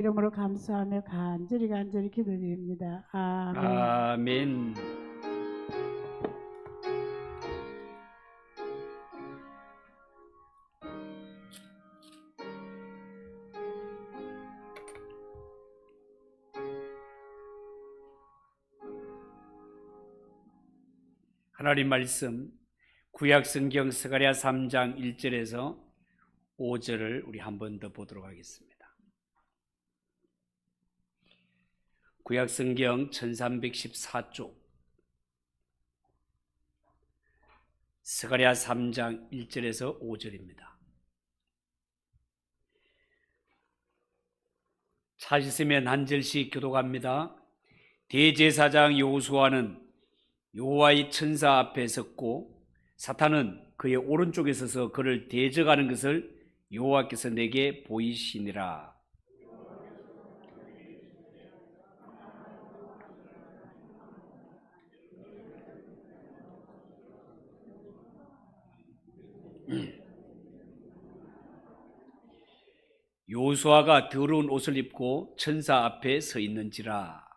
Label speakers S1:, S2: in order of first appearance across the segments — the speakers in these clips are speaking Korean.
S1: 이름으로 감사하며 간절히 기도드립니다. 아멘.
S2: 아멘. 하나님 말씀 구약성경 스가랴 3장 1절에서 5절을 우리 한 번 더 보도록 하겠습니다. 구약성경 1314쪽 스가랴 3장 1절에서 5절입니다. 찾으시면 한 절씩 교독합니다. 대제사장 여호수아는 여호와의 천사 앞에 섰고 사탄은 그의 오른쪽에 서서 그를 대적하는 것을 여호와께서 내게 보이시니라. 여호수아가 더러운 옷을 입고 천사 앞에 서 있는지라.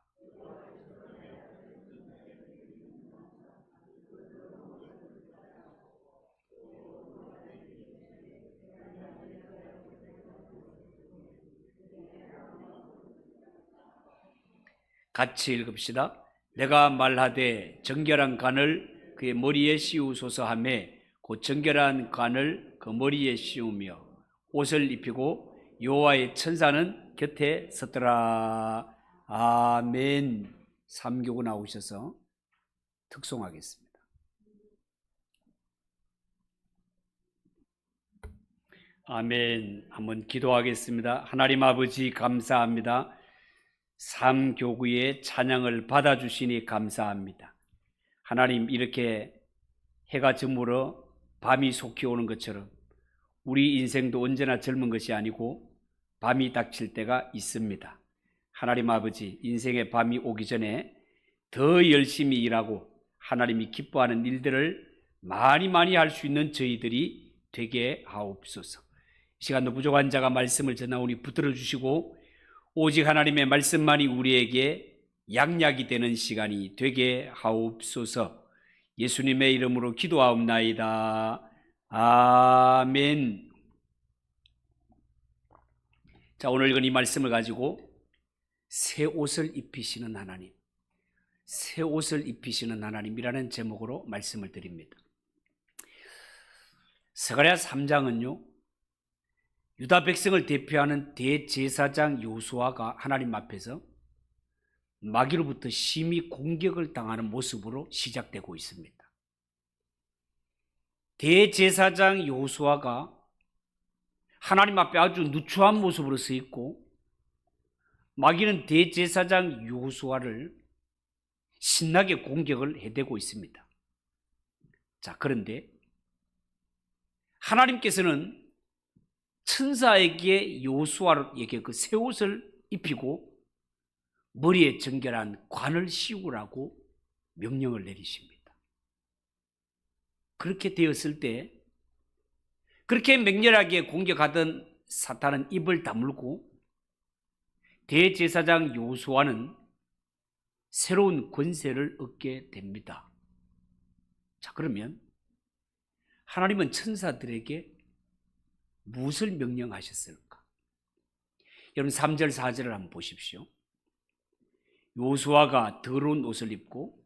S2: 같이 읽읍시다. 내가 말하되 정결한 관을 그의 머리에 씌우소서 하며 곧 정결한 관을 그 머리에 씌우며 옷을 입히고 여호와의 천사는 곁에 섰더라. 아멘. 3교구 나오셔서 특송하겠습니다. 아멘. 한번 기도하겠습니다. 하나님 아버지 감사합니다. 3교구의 찬양을 받아주시니 감사합니다. 하나님, 이렇게 해가 저물어 밤이 속히 오는 것처럼 우리 인생도 언제나 젊은 것이 아니고 밤이 닥칠 때가 있습니다. 하나님 아버지, 인생의 밤이 오기 전에 더 열심히 일하고 하나님이 기뻐하는 일들을 많이 할 수 있는 저희들이 되게 하옵소서. 이 시간도 부족한 자가 말씀을 전하오니 붙들어 주시고 오직 하나님의 말씀만이 우리에게 양약이 되는 시간이 되게 하옵소서. 예수님의 이름으로 기도하옵나이다. 아멘. 자, 오늘 읽은 이 말씀을 가지고 새 옷을 입히시는 하나님, 새 옷을 입히시는 하나님이라는 제목으로 말씀을 드립니다. 스가랴 3장은요, 유다 백성을 대표하는 대제사장 여호수아가 하나님 앞에서 마귀로부터 심히 공격을 당하는 모습으로 시작되고 있습니다. 대제사장 여호수아가 하나님 앞에 아주 누추한 모습으로 서 있고 마귀는 대제사장 여호수아를 신나게 공격을 해대고 있습니다. 자, 그런데 하나님께서는 천사에게 여호수아에게 그 새 옷을 입히고 머리에 정결한 관을 씌우라고 명령을 내리십니다. 그렇게 되었을 때 그렇게 맹렬하게 공격하던 사탄은 입을 다물고 대제사장 여호수아는 새로운 권세를 얻게 됩니다. 자, 그러면 하나님은 천사들에게 무엇을 명령하셨을까? 여러분 3절 4절을 한번 보십시오. 여호수아가 더러운 옷을 입고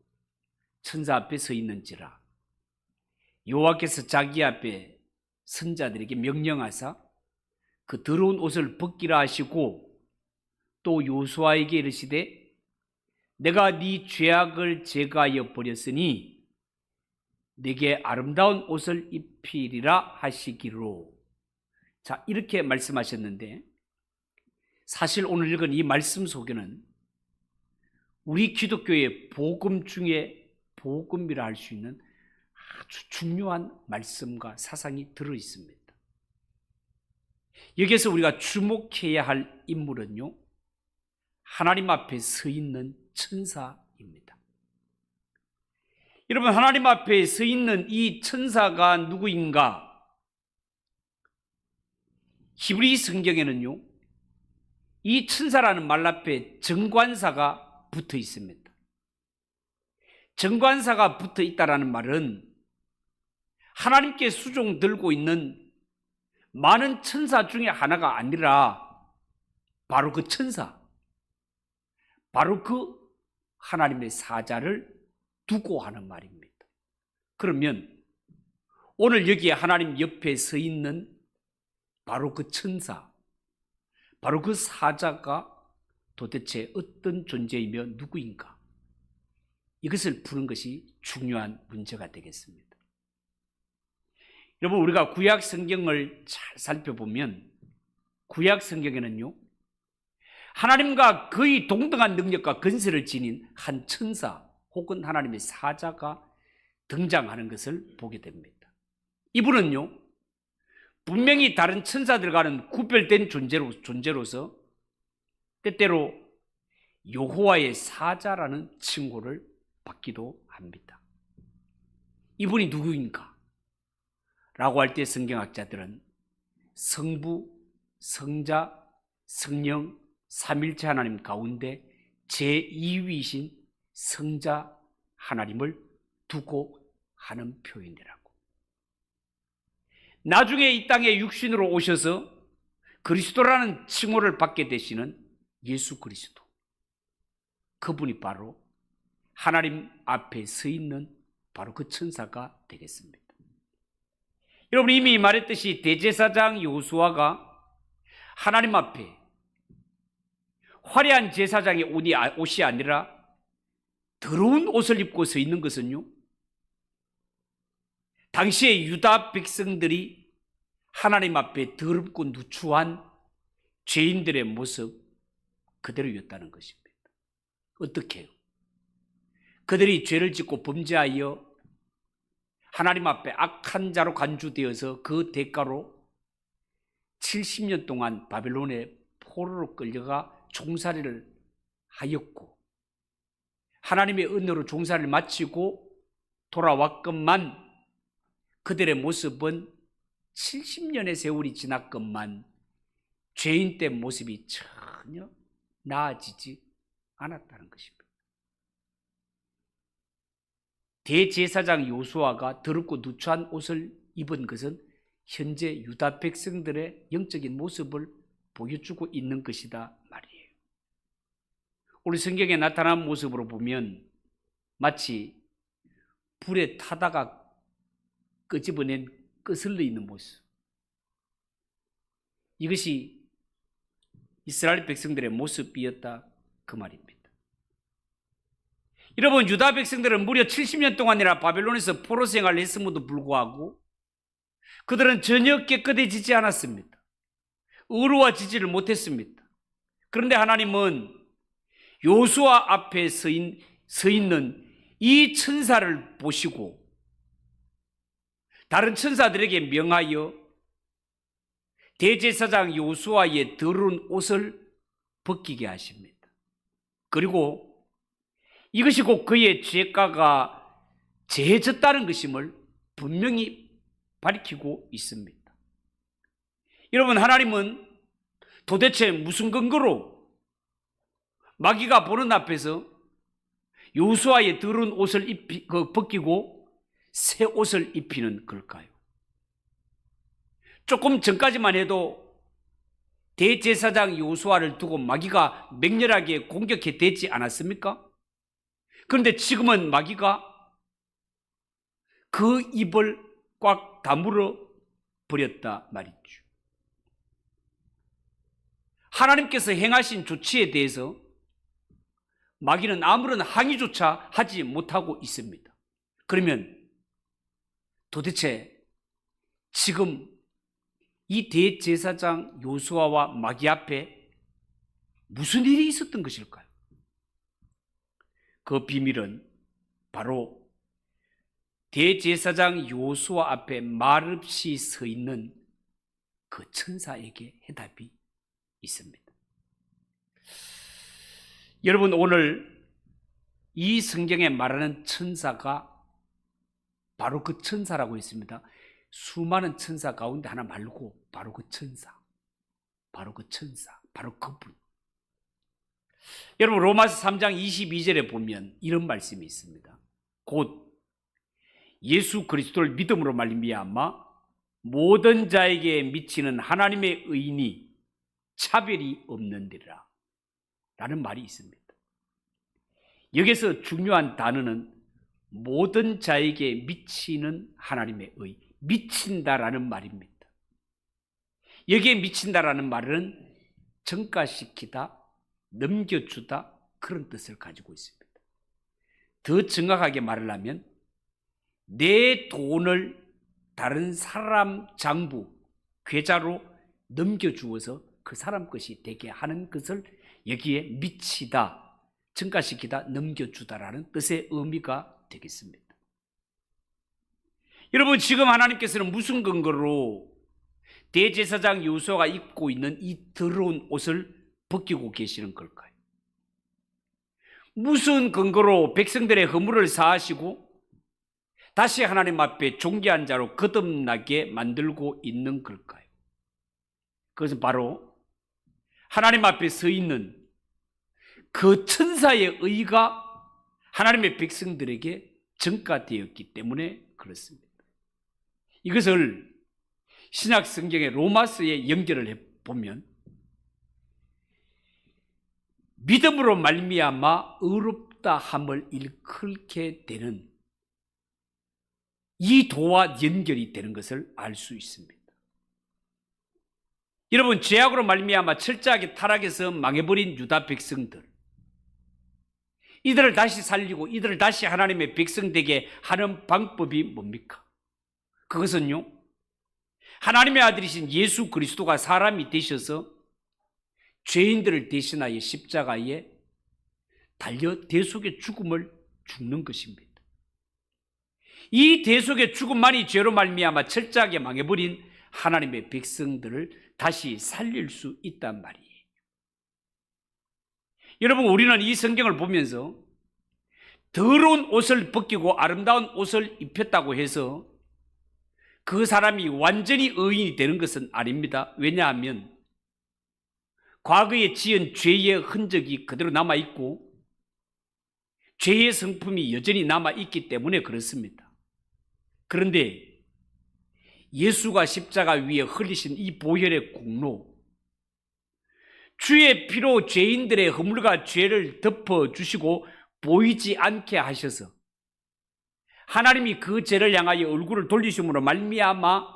S2: 천사 앞에 서 있는지라 여호와께서 자기 앞에 선자들에게 명령하사 그 더러운 옷을 벗기라 하시고 또 여호수아에게 이르시되 내가 네 죄악을 제거하여 버렸으니 네게 아름다운 옷을 입히리라 하시기로. 자, 이렇게 말씀하셨는데 사실 오늘 읽은 이 말씀 속에는 우리 기독교의 복음 중에 복음이라 할 수 있는 아주 중요한 말씀과 사상이 들어 있습니다. 여기에서 우리가 주목해야 할 인물은요, 하나님 앞에 서 있는 천사입니다. 여러분, 하나님 앞에 서 있는 이 천사가 누구인가? 히브리 성경에는요, 이 천사라는 말 앞에 정관사가 붙어 있습니다. 정관사가 붙어 있다라는 말은 하나님께 수종 들고 있는 많은 천사 중에 하나가 아니라 바로 그 천사, 바로 그 하나님의 사자를 두고 하는 말입니다. 그러면 오늘 여기에 하나님 옆에 서 있는 바로 그 천사, 바로 그 사자가 도대체 어떤 존재이며 누구인가? 이것을 푸는 것이 중요한 문제가 되겠습니다. 여러분, 우리가 구약 성경을 잘 살펴보면 구약 성경에는요, 하나님과 거의 동등한 능력과 권세를 지닌 한 천사 혹은 하나님의 사자가 등장하는 것을 보게 됩니다. 이분은요, 분명히 다른 천사들과는 구별된 존재로서 때때로 여호와의 사자라는 칭호를 받기도 합니다. 이분이 누구인가? 라고 할 때 성경학자들은 성부, 성자, 성령, 삼일체 하나님 가운데 제2위이신 성자 하나님을 두고 하는 표현이라고. 나중에 이 땅에 육신으로 오셔서 그리스도라는 칭호를 받게 되시는 예수 그리스도, 그분이 바로 하나님 앞에 서 있는 바로 그 천사가 되겠습니다. 여러분, 이미 말했듯이 대제사장 여호수아가 하나님 앞에 화려한 제사장의 옷이 아니라 더러운 옷을 입고 서 있는 것은요, 당시의 유다 백성들이 하나님 앞에 더럽고 누추한 죄인들의 모습 그대로였다는 것입니다. 어떻게 해요? 그들이 죄를 짓고 범죄하여 하나님 앞에 악한 자로 간주되어서 그 대가로 70년 동안 바벨론의 포로로 끌려가 종살이를 하였고, 하나님의 은혜로 종살이를 마치고 돌아왔건만 그들의 모습은 70년의 세월이 지났건만 죄인 때 모습이 전혀 나아지지 않았다는 것입니다. 대제사장 여호수아가 더럽고 누추한 옷을 입은 것은 현재 유다 백성들의 영적인 모습을 보여주고 있는 것이다 말이에요. 우리 성경에 나타난 모습으로 보면 마치 불에 타다가 끄집어낸 거슬러 있는 모습, 이것이 이스라엘 백성들의 모습이었다 그 말입니다. 여러분, 유다 백성들은 무려 70년 동안이나 바벨론에서 포로 생활을 했음에도 불구하고 그들은 전혀 깨끗해지지 않았습니다. 의로워지지를 못했습니다. 그런데 하나님은 여호수아 앞에 서 있는 이 천사를 보시고 다른 천사들에게 명하여 대제사장 여호수아의 더러운 옷을 벗기게 하십니다. 그리고 이것이 곧 그의 죄가가 제해졌다는 것임을 분명히 밝히고 있습니다. 여러분, 하나님은 도대체 무슨 근거로 마귀가 보는 앞에서 여호수아의 더러운 옷을 벗기고 새 옷을 입히는 걸까요? 조금 전까지만 해도 대제사장 여호수아를 두고 마귀가 맹렬하게 공격해 대지 않았습니까? 그런데 지금은 마귀가 그 입을 꽉 다물어 버렸다 말이죠. 하나님께서 행하신 조치에 대해서 마귀는 아무런 항의조차 하지 못하고 있습니다. 그러면 도대체 지금 이 대제사장 여호수아와 마귀 앞에 무슨 일이 있었던 것일까요? 그 비밀은 바로 대제사장 여호수아 앞에 말없이 서 있는 그 천사에게 해답이 있습니다. 여러분, 오늘 이 성경에 말하는 천사가 바로 그 천사라고 했습니다. 수많은 천사 가운데 하나 말고 바로 그 천사, 바로 그 천사, 바로 그분, 여러분 로마서 3장 22절에 보면 이런 말씀이 있습니다. 곧 예수 그리스도를 믿음으로 말미암아 모든 자에게 미치는 하나님의 의인이 차별이 없는디라 라는 말이 있습니다. 여기서 중요한 단어는 모든 자에게 미치는 하나님의 의, 미친다라는 말입니다. 여기에 미친다라는 말은 전가시키다, 넘겨주다 그런 뜻을 가지고 있습니다. 더 정확하게 말을 하면 내 돈을 다른 사람 장부, 계좌로 넘겨주어서 그 사람 것이 되게 하는 것을 여기에 미치다, 전가시키다, 넘겨주다라는 뜻의 의미가 되겠습니다. 여러분 지금 하나님께서는 무슨 근거로 대제사장 여호수아가 입고 있는 이 더러운 옷을 벗기고 계시는 걸까요? 무슨 근거로 백성들의 허물을 사하시고 다시 하나님 앞에 존귀한 자로 거듭나게 만들고 있는 걸까요? 그것은 바로 하나님 앞에 서 있는 그 천사의 의가 하나님의 백성들에게 전가되었기 때문에 그렇습니다. 이것을 신약 성경의 로마서에 연결을 해보면 믿음으로 말미암아 의롭다 함을 일컬게 되는 이 도와 연결이 되는 것을 알 수 있습니다. 여러분 죄악으로 말미암아 철저하게 타락해서 망해버린 유다 백성들, 이들을 다시 살리고 이들을 다시 하나님의 백성 되게 하는 방법이 뭡니까? 그것은요, 하나님의 아들이신 예수 그리스도가 사람이 되셔서 죄인들을 대신하여 십자가에 달려 대속의 죽음을 죽는 것입니다. 이 대속의 죽음만이 죄로 말미암아 철저하게 망해버린 하나님의 백성들을 다시 살릴 수 있단 말이에요. 여러분 우리는 이 성경을 보면서 더러운 옷을 벗기고 아름다운 옷을 입혔다고 해서 그 사람이 완전히 의인이 되는 것은 아닙니다. 왜냐하면 과거에 지은 죄의 흔적이 그대로 남아있고 죄의 성품이 여전히 남아있기 때문에 그렇습니다. 그런데 예수가 십자가 위에 흘리신 이 보혈의 공로, 주의 피로 죄인들의 허물과 죄를 덮어주시고 보이지 않게 하셔서 하나님이 그 죄를 향하여 얼굴을 돌리심으로 말미암아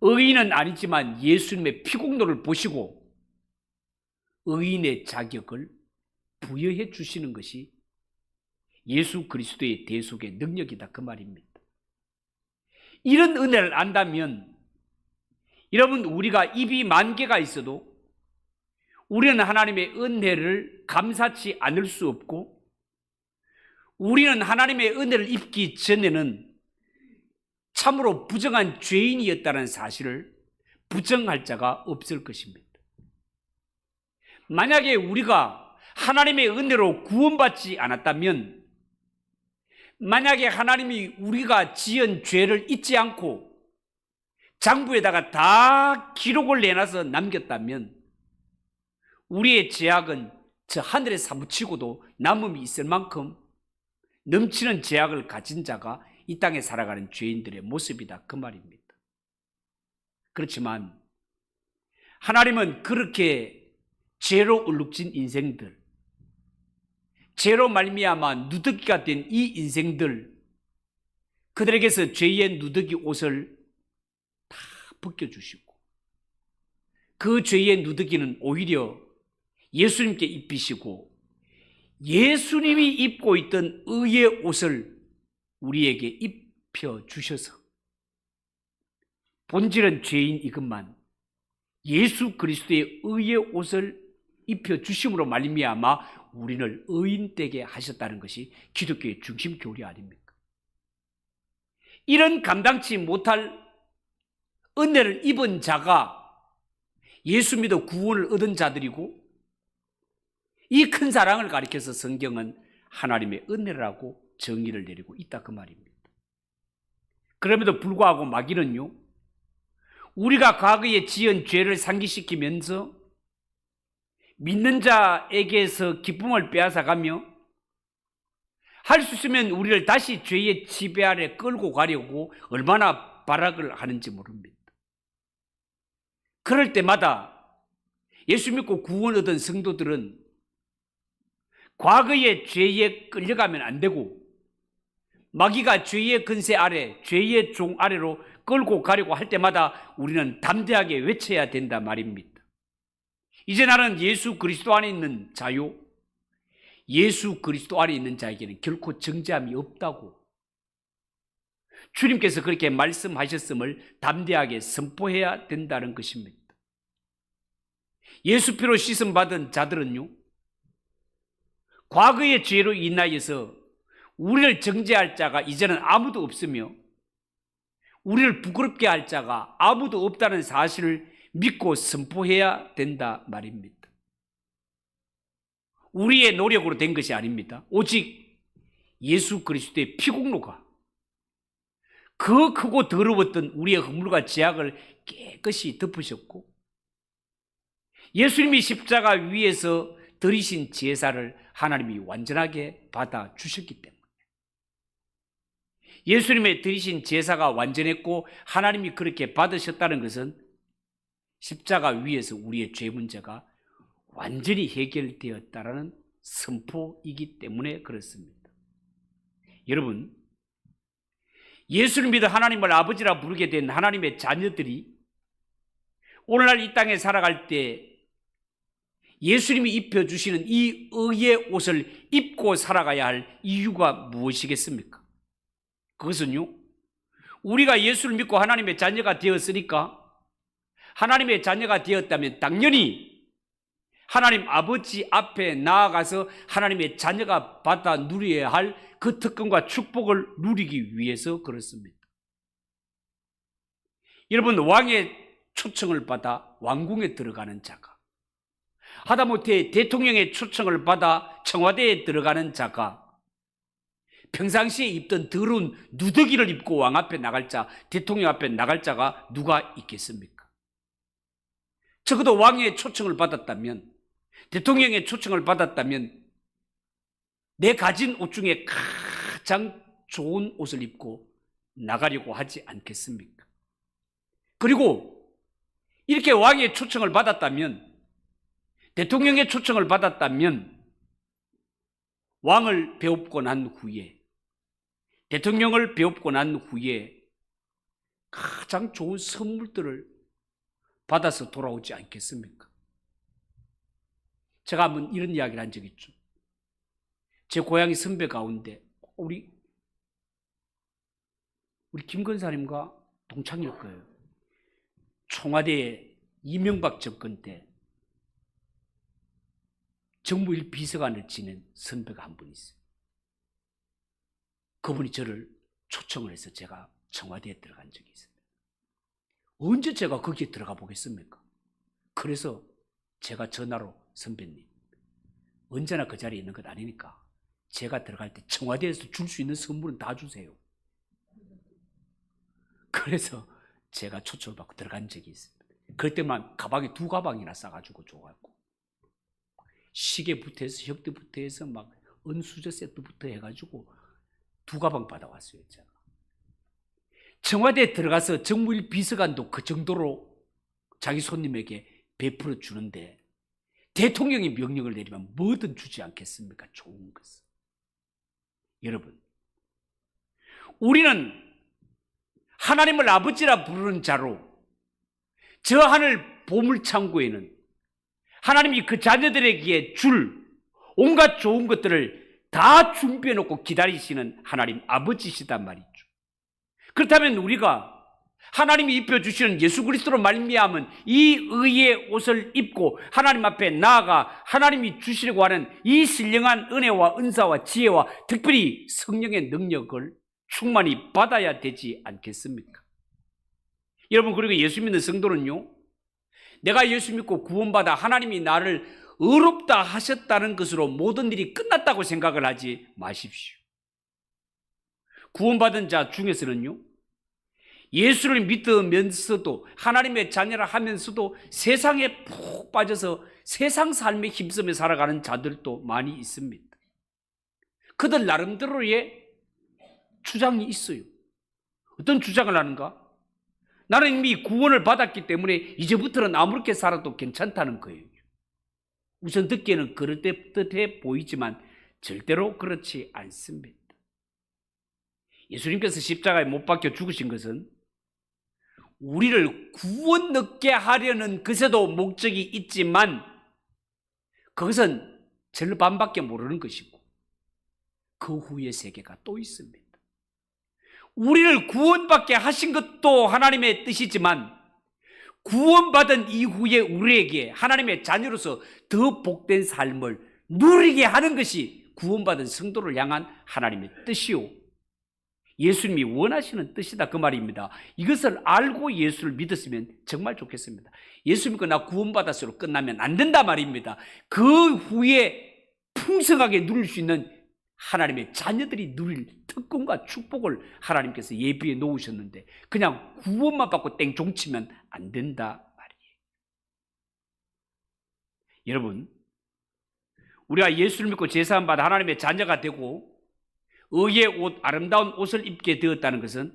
S2: 의인은 아니지만 예수님의 피공로를 보시고 의인의 자격을 부여해 주시는 것이 예수 그리스도의 대속의 능력이다 그 말입니다. 이런 은혜를 안다면 여러분 우리가 입이 10,000개가 있어도 우리는 하나님의 은혜를 감사치 않을 수 없고 우리는 하나님의 은혜를 입기 전에는 참으로 부정한 죄인이었다는 사실을 부정할 자가 없을 것입니다. 만약에 우리가 하나님의 은혜로 구원받지 않았다면, 만약에 하나님이 우리가 지은 죄를 잊지 않고 장부에다가 다 기록을 내놔서 남겼다면 우리의 죄악은 저 하늘에 사무치고도 남음이 있을 만큼 넘치는 죄악을 가진 자가 이 땅에 살아가는 죄인들의 모습이다 그 말입니다. 그렇지만 하나님은 그렇게 죄로 얼룩진 인생들, 죄로 말미암아 누더기가 된 이 인생들, 그들에게서 죄의 누더기 옷을 다 벗겨주시고 그 죄의 누더기는 오히려 예수님께 입히시고 예수님이 입고 있던 의의 옷을 우리에게 입혀주셔서 본질은 죄인 이것만 예수 그리스도의 의의 옷을 입혀주심으로 말미암아 우리를 의인되게 하셨다는 것이 기독교의 중심 교리 아닙니까? 이런 감당치 못할 은혜를 입은 자가 예수 믿어 구원을 얻은 자들이고, 이 큰 사랑을 가리켜서 성경은 하나님의 은혜라고 정의를 내리고 있다 그 말입니다. 그럼에도 불구하고 마귀는요, 우리가 과거에 지은 죄를 상기시키면서 믿는 자에게서 기쁨을 빼앗아가며 할 수 있으면 우리를 다시 죄의 지배 아래 끌고 가려고 얼마나 발악을 하는지 모릅니다. 그럴 때마다 예수 믿고 구원 얻은 성도들은 과거의 죄에 끌려가면 안 되고 마귀가 죄의 근세 아래, 죄의 종 아래로 끌고 가려고 할 때마다 우리는 담대하게 외쳐야 된다 말입니다. 이제 나는 예수 그리스도 안에 있는 자요, 예수 그리스도 안에 있는 자에게는 결코 정죄함이 없다고 주님께서 그렇게 말씀하셨음을 담대하게 선포해야 된다는 것입니다. 예수 피로 씻음 받은 자들은요, 과거의 죄로 인하여서 우리를 정죄할 자가 이제는 아무도 없으며 우리를 부끄럽게 할 자가 아무도 없다는 사실을 믿고 선포해야 된다 말입니다. 우리의 노력으로 된 것이 아닙니다. 오직 예수 그리스도의 피공로가 그 크고 더러웠던 우리의 허물과 죄악을 깨끗이 덮으셨고 예수님이 십자가 위에서 드리신 제사를 하나님이 완전하게 받아주셨기 때문에 예수님의 드리신 제사가 완전했고 하나님이 그렇게 받으셨다는 것은 십자가 위에서 우리의 죄 문제가 완전히 해결되었다라는 선포이기 때문에 그렇습니다. 여러분, 예수를 믿어 하나님을 아버지라 부르게 된 하나님의 자녀들이 오늘날 이 땅에 살아갈 때 예수님이 입혀주시는 이 의의 옷을 입고 살아가야 할 이유가 무엇이겠습니까? 그것은요, 우리가 예수를 믿고 하나님의 자녀가 되었으니까 하나님의 자녀가 되었다면 당연히 하나님 아버지 앞에 나아가서 하나님의 자녀가 받아 누려야 할 그 특권과 축복을 누리기 위해서 그렇습니다. 여러분, 왕의 초청을 받아 왕궁에 들어가는 자가, 하다못해 대통령의 초청을 받아 청와대에 들어가는 자가 평상시에 입던 더러운 누더기를 입고 왕 앞에 나갈 자, 대통령 앞에 나갈 자가 누가 있겠습니까? 적어도 왕의 초청을 받았다면, 대통령의 초청을 받았다면 내 가진 옷 중에 가장 좋은 옷을 입고 나가려고 하지 않겠습니까? 그리고 이렇게 왕의 초청을 받았다면, 대통령의 초청을 받았다면 왕을 배웁고 난 후에, 대통령을 배웁고 난 후에 가장 좋은 선물들을 받아서 돌아오지 않겠습니까? 제가 한번 이런 이야기를 한 적이 있죠. 제 고향의 선배 가운데 우리 김건사님과 동창일 거예요. 청와대 이명박 정권 때 정무일 비서관을 지낸 선배가 한 분 있어요. 그분이 저를 초청을 해서 제가 청와대에 들어간 적이 있어요. 언제 제가 거기에 들어가 보겠습니까? 그래서 제가 전화로, 선배님, 언제나 그 자리에 있는 것 아니니까 제가 들어갈 때 청와대에서 줄 수 있는 선물은 다 주세요. 그래서 제가 초청을 받고 들어간 적이 있습니다. 그럴 때만 가방에 2가방이나 싸가지고 줘갖고 시계부터 해서 혁대부터 해서 막 은수저 세트부터 해가지고 2가방 받아왔어요. 제가 청와대에 들어가서 정무일 비서관도 그 정도로 자기 손님에게 베풀어 주는데 대통령이 명령을 내리면 뭐든 주지 않겠습니까? 좋은 것은. 여러분, 우리는 하나님을 아버지라 부르는 자로 저 하늘 보물창고에는 하나님이 그 자녀들에게 줄 온갖 좋은 것들을 다 준비해 놓고 기다리시는 하나님 아버지시단 말이죠. 그렇다면 우리가 하나님이 입혀주시는 예수 그리스도로 말미암은 이 의의 옷을 입고 하나님 앞에 나아가 하나님이 주시려고 하는 이 신령한 은혜와 은사와 지혜와 특별히 성령의 능력을 충만히 받아야 되지 않겠습니까? 여러분, 그리고 예수 믿는 성도는요, 내가 예수 믿고 구원받아 하나님이 나를 의롭다 하셨다는 것으로 모든 일이 끝났다고 생각을 하지 마십시오. 구원받은 자 중에서는요, 예수를 믿으면서도 하나님의 자녀라 하면서도 세상에 푹 빠져서 세상 삶에 힘쓰며 살아가는 자들도 많이 있습니다. 그들 나름대로의 주장이 있어요. 어떤 주장을 하는가? 나는 이미 구원을 받았기 때문에 이제부터는 아무렇게 살아도 괜찮다는 거예요. 우선 듣기에는 그럴듯해 보이지만 절대로 그렇지 않습니다. 예수님께서 십자가에 못 박혀 죽으신 것은 우리를 구원 얻게 하려는 것에도 목적이 있지만 그것은 절반밖에 모르는 것이고 그 후의 세계가 또 있습니다. 우리를 구원받게 하신 것도 하나님의 뜻이지만 구원받은 이후에 우리에게 하나님의 자녀로서 더 복된 삶을 누리게 하는 것이 구원받은 성도를 향한 하나님의 뜻이요, 예수님이 원하시는 뜻이다, 그 말입니다. 이것을 알고 예수를 믿었으면 정말 좋겠습니다. 예수 믿고 나 구원받았으로 끝나면 안 된다 말입니다. 그 후에 풍성하게 누릴 수 있는 하나님의 자녀들이 누릴 특권과 축복을 하나님께서 예비해 놓으셨는데 그냥 구원만 받고 땡종 치면 안 된다 말이에요. 여러분, 우리가 예수를 믿고 제사함 받아 하나님의 자녀가 되고 의의 옷, 아름다운 옷을 입게 되었다는 것은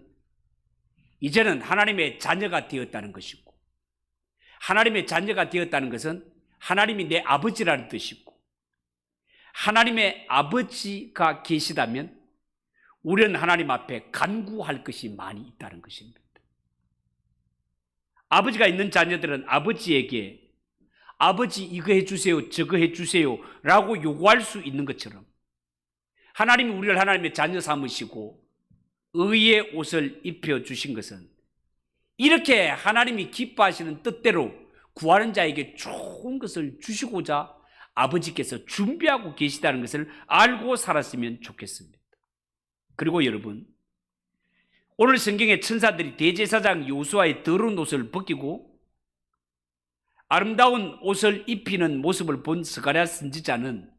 S2: 이제는 하나님의 자녀가 되었다는 것이고, 하나님의 자녀가 되었다는 것은 하나님이 내 아버지라는 뜻이고, 하나님의 아버지가 계시다면 우리는 하나님 앞에 간구할 것이 많이 있다는 것입니다. 아버지가 있는 자녀들은 아버지에게 아버지 이거 해주세요, 저거 해주세요 라고 요구할 수 있는 것처럼 하나님이 우리를 하나님의 자녀 삼으시고 의의 옷을 입혀주신 것은 이렇게 하나님이 기뻐하시는 뜻대로 구하는 자에게 좋은 것을 주시고자 아버지께서 준비하고 계시다는 것을 알고 살았으면 좋겠습니다. 그리고 여러분, 오늘 성경의 천사들이 대제사장 요수아의 더러운 옷을 벗기고 아름다운 옷을 입히는 모습을 본 스가랴 선지자는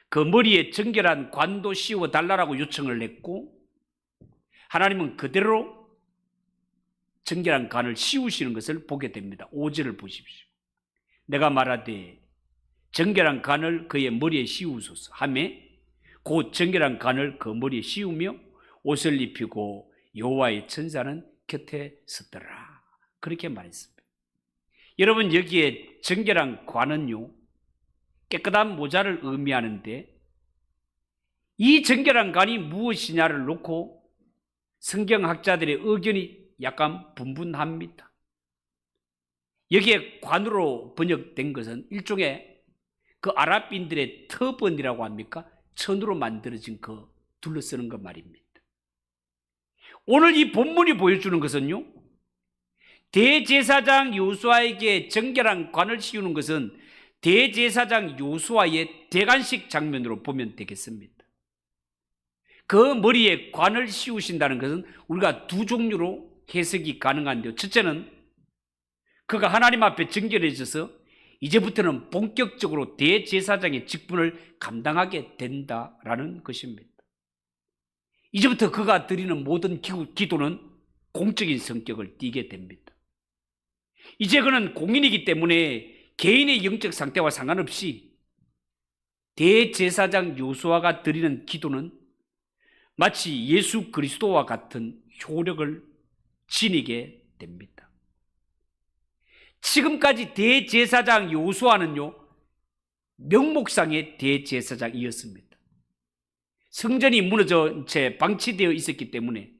S2: 그 머리에 정결한 관도 씌워 달라고 요청을 했고 하나님은 그대로 정결한 관을 씌우시는 것을 보게 됩니다. 5절을 보십시오. 내가 말하되 정결한 관을 그의 머리에 씌우소서 하매 곧 정결한 관을 그 머리에 씌우며 옷을 입히고 여호와의 천사는 곁에 섰더라. 그렇게 말했습니다. 여러분, 여기에 정결한 관은요, 깨끗한 모자를 의미하는데 이 정결한 관이 무엇이냐를 놓고 성경학자들의 의견이 약간 분분합니다. 여기에 관으로 번역된 것은 일종의 그 아랍인들의 터번이라고 합니까? 천으로 만들어진 그 둘러쓰는 것 말입니다. 오늘 이 본문이 보여주는 것은요, 대제사장 요수아에게 정결한 관을 씌우는 것은 대제사장 요수아의 대관식 장면으로 보면 되겠습니다. 그 머리에 관을 씌우신다는 것은 우리가 두 종류로 해석이 가능한데요. 첫째는 그가 하나님 앞에 정결해져서 이제부터는 본격적으로 대제사장의 직분을 감당하게 된다라는 것입니다. 이제부터 그가 드리는 모든 기도는 공적인 성격을 띠게 됩니다. 이제 그는 공인이기 때문에 개인의 영적 상태와 상관없이 대제사장 요수아가 드리는 기도는 마치 예수 그리스도와 같은 효력을 지니게 됩니다. 지금까지 대제사장 요수아는요, 명목상의 대제사장이었습니다. 성전이 무너져 채 방치되어 있었기 때문에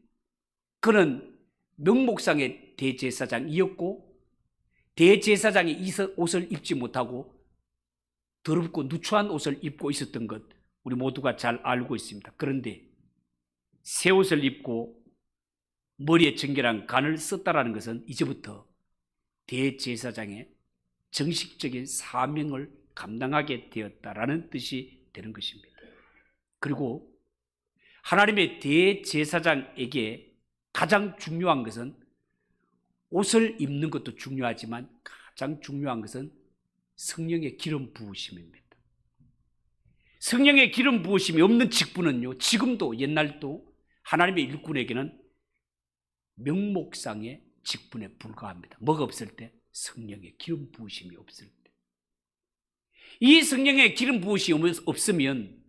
S2: 그는 명목상의 대제사장이었고, 대제사장이 이 옷을 입지 못하고 더럽고 누추한 옷을 입고 있었던 것 우리 모두가 잘 알고 있습니다. 그런데 새 옷을 입고 머리에 정결한 관을 썼다라는 것은 이제부터 대제사장의 정식적인 사명을 감당하게 되었다라는 뜻이 되는 것입니다. 그리고 하나님의 대제사장에게 가장 중요한 것은 옷을 입는 것도 중요하지만 가장 중요한 것은 성령의 기름 부으심입니다. 성령의 기름 부으심이 없는 직분은요, 지금도 옛날도 하나님의 일꾼에게는 명목상의 직분에 불과합니다. 뭐가 없을 때? 성령의 기름 부으심이 없을 때. 이 성령의 기름 부으심이 없으면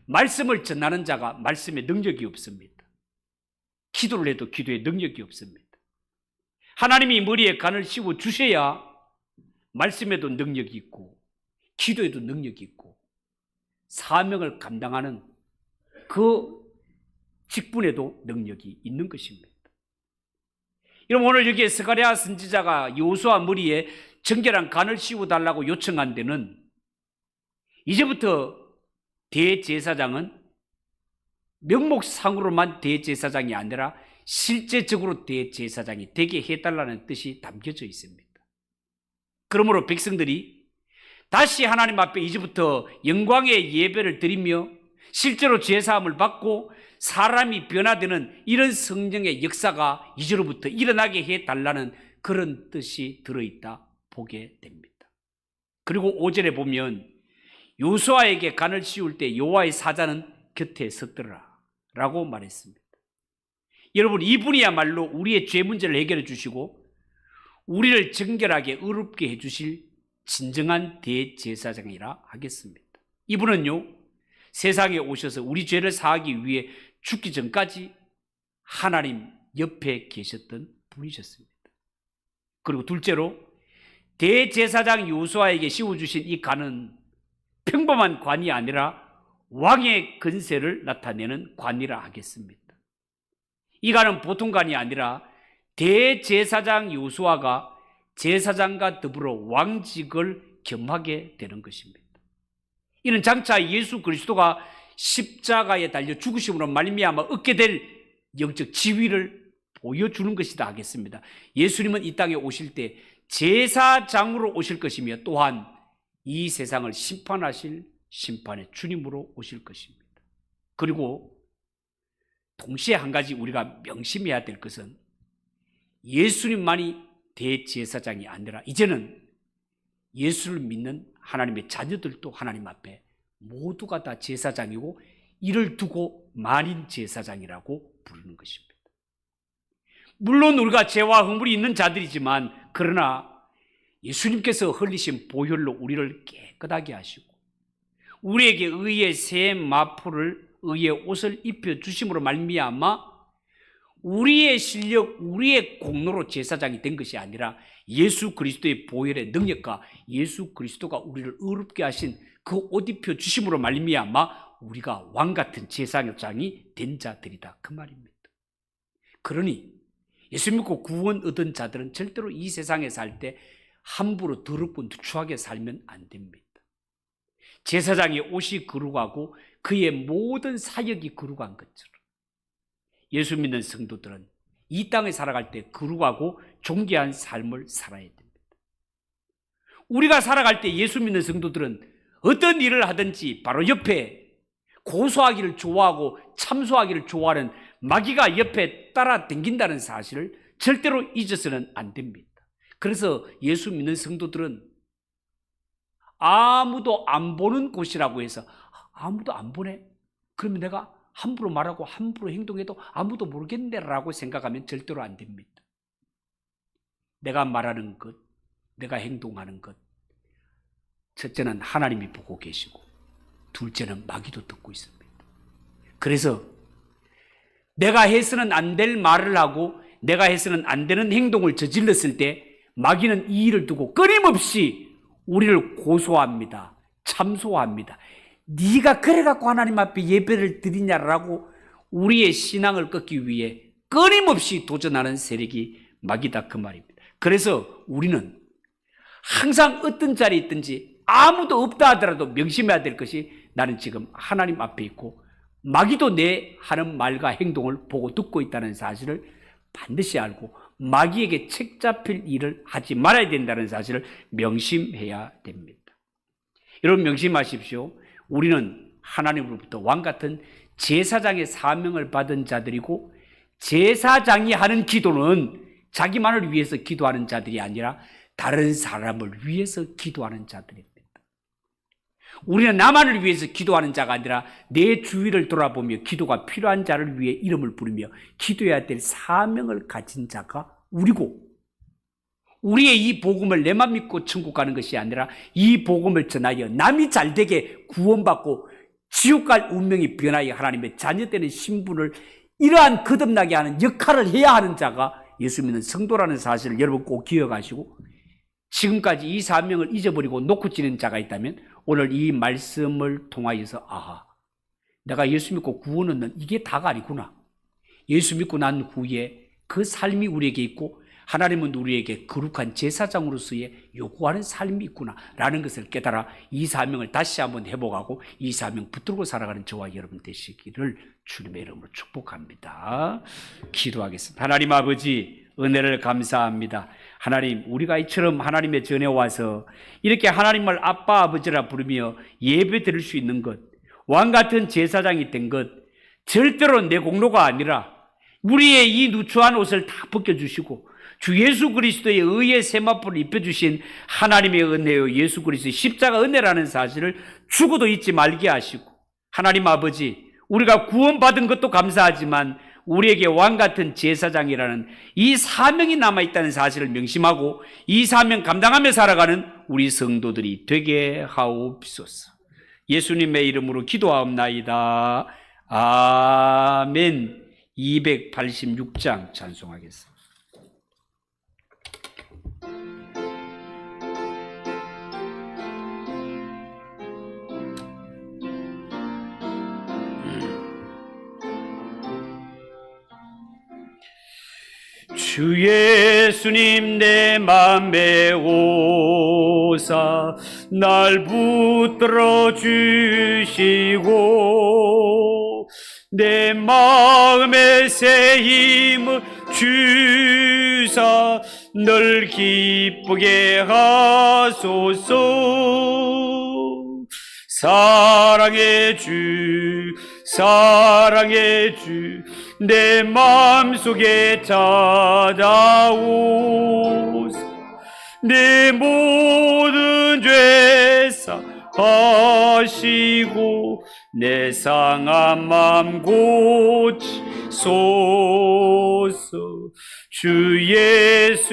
S2: 말씀을 전하는 자가 말씀의 능력이 없습니다. 기도를 해도 기도의 능력이 없습니다. 하나님이 머리에 간을 씌워 주셔야 말씀에도 능력이 있고 기도에도 능력이 있고 사명을 감당하는 그 직분에도 능력이 있는 것입니다. 여러분, 오늘 여기에 스가랴 선지자가 여호수아 머리에 정결한 간을 씌워달라고 요청한 데는 이제부터 대제사장은 명목상으로만 대제사장이 아니라 실제적으로 대제사장이 되게 해달라는 뜻이 담겨져 있습니다. 그러므로 백성들이 다시 하나님 앞에 이제부터 영광의 예배를 드리며 실제로 죄사함을 받고 사람이 변화되는 이런 성령의 역사가 이제로부터 일어나게 해달라는 그런 뜻이 들어있다 보게 됩니다. 그리고 5절에 보면 요수아에게 간을 씌울 때 여호와의 사자는 곁에 섰더라 라고 말했습니다. 여러분, 이분이야말로 우리의 죄 문제를 해결해 주시고 우리를 정결하게 의롭게 해주실 진정한 대제사장이라 하겠습니다. 이분은요, 세상에 오셔서 우리 죄를 사하기 위해 죽기 전까지 하나님 옆에 계셨던 분이셨습니다. 그리고 둘째로 대제사장 요수아에게 씌워주신 이 관은 평범한 관이 아니라 왕의 근세를 나타내는 관이라 하겠습니다. 이 관은 보통 관이 아니라 대제사장 요수아가 제사장과 더불어 왕직을 겸하게 되는 것입니다. 이는 장차 예수 그리스도가 십자가에 달려 죽으심으로 말미암아 얻게 될 영적 지위를 보여주는 것이다 하겠습니다. 예수님은 이 땅에 오실 때 제사장으로 오실 것이며 또한 이 세상을 심판하실 심판의 주님으로 오실 것입니다. 그리고 동시에 한 가지 우리가 명심해야 될 것은 예수님만이 대제사장이 아니라 이제는 예수를 믿는 하나님의 자녀들도 하나님 앞에 모두가 다 제사장이고 이를 두고 만인 제사장이라고 부르는 것입니다. 물론 우리가 죄와 허물이 있는 자들이지만 그러나 예수님께서 흘리신 보혈로 우리를 깨끗하게 하시고 우리에게 의의 새 마포를 의의 옷을 입혀주심으로 말미암아 우리의 실력, 우리의 공로로 제사장이 된 것이 아니라 예수 그리스도의 보혈의 능력과 예수 그리스도가 우리를 의롭게 하신 그 옷 입혀주심으로 말미암아 우리가 왕같은 제사장이 된 자들이다 그 말입니다. 그러니 예수 믿고 구원 얻은 자들은 절대로 이 세상에 살 때 함부로 더럽고 누추하게 살면 안 됩니다. 제사장의 옷이 거룩하고 그의 모든 사역이 거룩한 것처럼 예수 믿는 성도들은 이 땅에 살아갈 때 거룩하고 존귀한 삶을 살아야 됩니다. 우리가 살아갈 때 예수 믿는 성도들은 어떤 일을 하든지 바로 옆에 고소하기를 좋아하고 참소하기를 좋아하는 마귀가 옆에 따라다닌다는 사실을 절대로 잊어서는 안 됩니다. 그래서 예수 믿는 성도들은 아무도 안 보는 곳이라고 해서 아무도 안 보네? 그러면 내가 함부로 말하고 함부로 행동해도 아무도 모르겠네라고 생각하면 절대로 안 됩니다. 내가 말하는 것, 내가 행동하는 것, 첫째는 하나님이 보고 계시고 둘째는 마귀도 듣고 있습니다. 그래서 내가 해서는 안 될 말을 하고 내가 해서는 안 되는 행동을 저질렀을 때 마귀는 이 일을 두고 끊임없이 우리를 고소합니다. 참소합니다. 네가 그래갖고 하나님 앞에 예배를 드리냐라고 우리의 신앙을 꺾기 위해 끊임없이 도전하는 세력이 마귀다 그 말입니다. 그래서 우리는 항상 어떤 자리에 있든지 아무도 없다 하더라도 명심해야 될 것이 나는 지금 하나님 앞에 있고 마귀도 내 하는 말과 행동을 보고 듣고 있다는 사실을 반드시 알고 마귀에게 책 잡힐 일을 하지 말아야 된다는 사실을 명심해야 됩니다. 여러분 명심하십시오. 우리는 하나님으로부터 왕같은 제사장의 사명을 받은 자들이고 제사장이 하는 기도는 자기만을 위해서 기도하는 자들이 아니라 다른 사람을 위해서 기도하는 자들입니다. 우리는 나만을 위해서 기도하는 자가 아니라 내 주위를 돌아보며 기도가 필요한 자를 위해 이름을 부르며 기도해야 될 사명을 가진 자가 우리고, 우리의 이 복음을 내만 믿고 천국 가는 것이 아니라 이 복음을 전하여 남이 잘되게 구원받고 지옥 갈 운명이 변하여 하나님의 자녀되는 신분을 이러한 거듭나게 하는 역할을 해야 하는 자가 예수 믿는 성도라는 사실을 여러분 꼭 기억하시고, 지금까지 이 사명을 잊어버리고 놓고 지는 자가 있다면 오늘 이 말씀을 통하여서 아하, 내가 예수 믿고 구원 얻는 이게 다가 아니구나. 예수 믿고 난 후에 그 삶이 우리에게 있고 하나님은 우리에게 거룩한 제사장으로서의 요구하는 삶이 있구나 라는 것을 깨달아 이 사명을 다시 한번 회복하고 이 사명 붙들고 살아가는 저와 여러분 되시기를 주님의 이름으로 축복합니다. 기도하겠습니다. 하나님 아버지, 은혜를 감사합니다. 하나님, 우리가 이처럼 하나님의 전에 와서 이렇게 하나님을 아빠 아버지라 부르며 예배 드릴 수 있는 것, 왕같은 제사장이 된 것, 절대로 내 공로가 아니라 우리의 이 누추한 옷을 다 벗겨주시고 주 예수 그리스도의 의의 세마포를 입혀주신 하나님의 은혜요 예수 그리스도의 십자가 은혜라는 사실을 죽어도 잊지 말게 하시고, 하나님 아버지, 우리가 구원받은 것도 감사하지만 우리에게 왕같은 제사장이라는 이 사명이 남아있다는 사실을 명심하고 이 사명 감당하며 살아가는 우리 성도들이 되게 하옵소서. 예수님의 이름으로 기도하옵나이다. 아멘. 286장 찬송하겠습니다. 주 예수님 내 맘에 오사 날 붙들어 주시고 내 마음에 새 힘을 주사 늘 기쁘게 하소서. 사랑의 주, 사랑의 주, 내 마음속에 찾아오사 내 모든 죄 사하시고 내 상한 맘 고치소서. 주 예수님